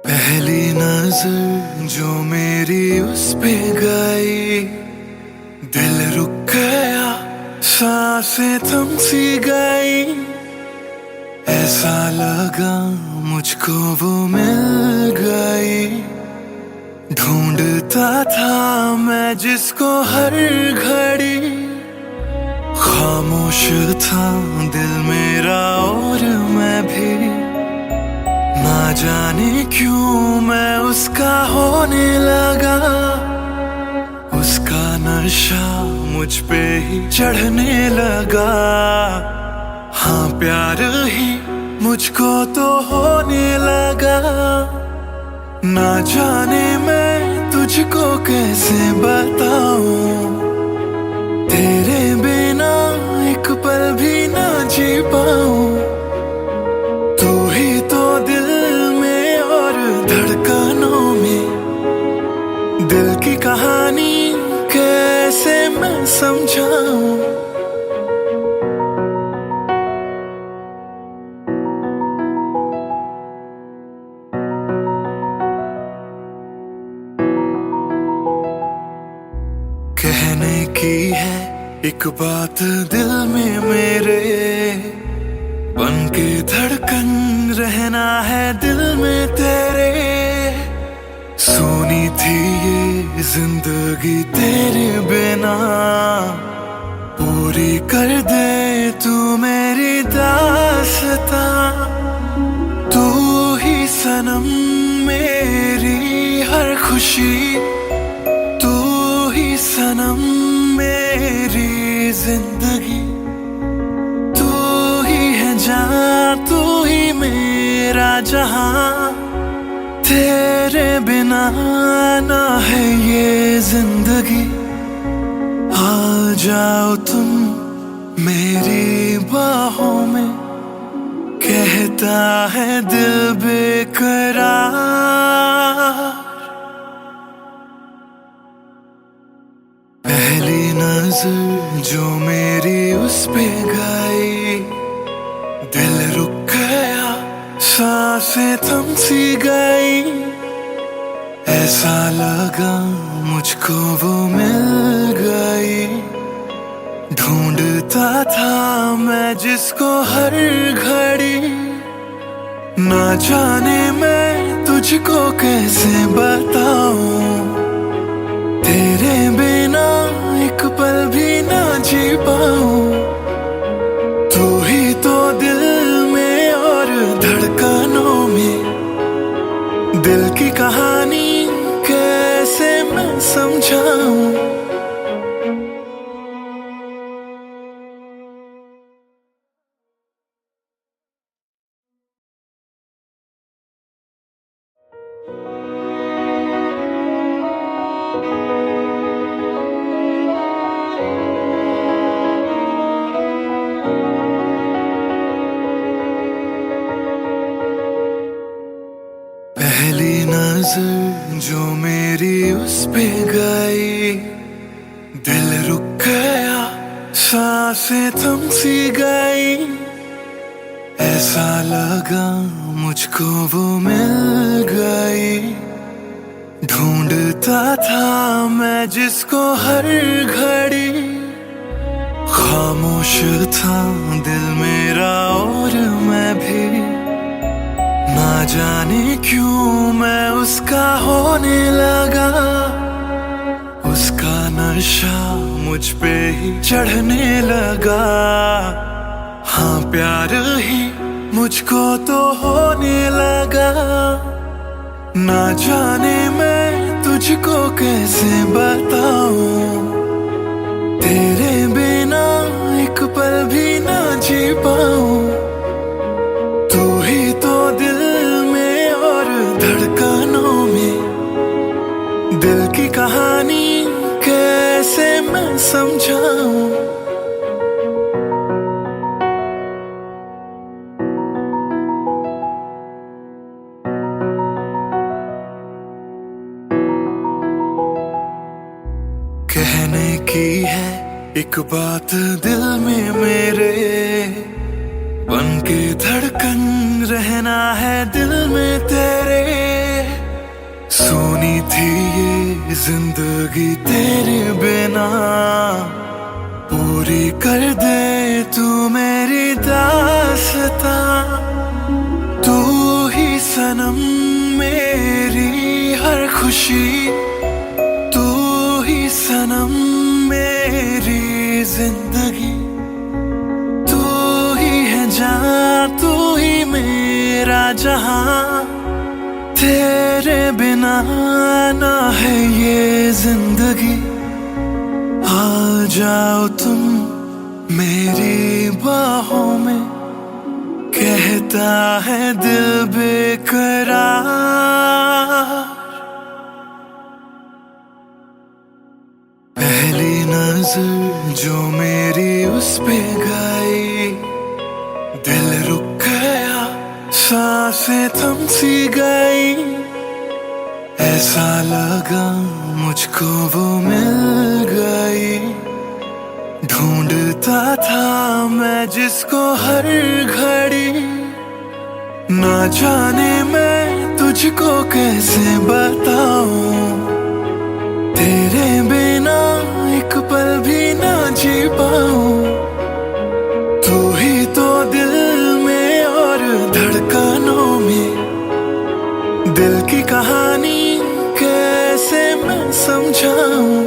पहली नजर जो मेरी उस पे गई, दिल रुक गया, सांसें थम सी गई। ऐसा लगा मुझको वो मिल गई, ढूंढता था मैं जिसको हर घड़ी। खामोश था दिल मेरा और मैं भी, ना जाने क्यों मैं उसका होने लगा। उसका नशा मुझ पे ही चढ़ने लगा। हाँ प्यार ही मुझको तो होने लगा। ना जाने मैं तुझको कैसे बताऊं, तेरे बिना एक पल भी ना जी पाऊं। तू ही तो दिल में और धड़कनों में, दिल की कहानी कैसे मैं समझाऊं। कहने की है एक बात दिल में मेरे, बन के धड़कन रहना है दिल में तेरे। सुनी थी ये जिंदगी तेरे बिना, पूरी कर दे तू मेरी दास्तां। तू ही सनम मेरी हर खुशी, तू ही सनम मेरी जिंदगी। तू ही है जान, तू ही मेरा जहां। तेरे बिना ना है ये जिंदगी। आ जाओ तुम मेरी बाहों में, कहता है दिल बेकरार। पहली नजर जो मेरी उस पे गई, दिल रुक गया, सांसें थम सी गई। ऐसा लगा मुझको वो मिल गई, ढूंढता था मैं जिसको हर घड़ी। ना जाने मैं तुझको कैसे बताऊं, तेरे बिना एक पल भी ना जी पाऊं। तू ही तो दिल में और धड़कनों में, दिल की कहानी कैसे मैं समझाऊं। पहली नजर जो मेरी उस पे गई, दिल रुक गया, सांसें थम सी गई। ऐसा लगा मुझको वो मिल गई, ढूंढता था मैं जिसको हर घड़ी। खामोश था दिल मेरा और मैं भी, ना जाने क्यों मैं उसका होने लगा। उसका नशा मुझ पे ही चढ़ने लगा। हाँ प्यार ही मुझको तो होने लगा, ना जाने मैं तुझको कैसे बताऊं। तेरे बिना एक पल भी ना जी पाऊं। तू ही तो दिल में और धड़कनों में, दिल की कहानी कैसे मैं समझाऊं। कहने की है एक बात दिल में मेरे, बन के धड़कन रहना है दिल में तेरे। सुनी थी ये जिंदगी तेरे बिना, पूरी कर दे तू मेरी दास्तां। तू ही सनम मेरी हर खुशी, तू ही सनम मेरी जिंदगी। तू ही है जान, तू ही मेरा जहां। तेरे बिना ना है ये जिंदगी। आ जाओ तुम मेरी बाहों में, कहता है दिल बेकरार। पहली नजर जो मेरी उस पे गई, दिल रुक गया, सांसें थम सी गई। ऐसा लगा मुझको वो मिल गई, ढूंढता था मैं जिसको हर घड़ी। ना जाने मैं तुझको कैसे बताऊं। तेरे बिना एक पल भी ना जी पाऊं। तू ही तो दिल में और धड़कनों में, दिल की कहानी कैसे मैं समझाऊं।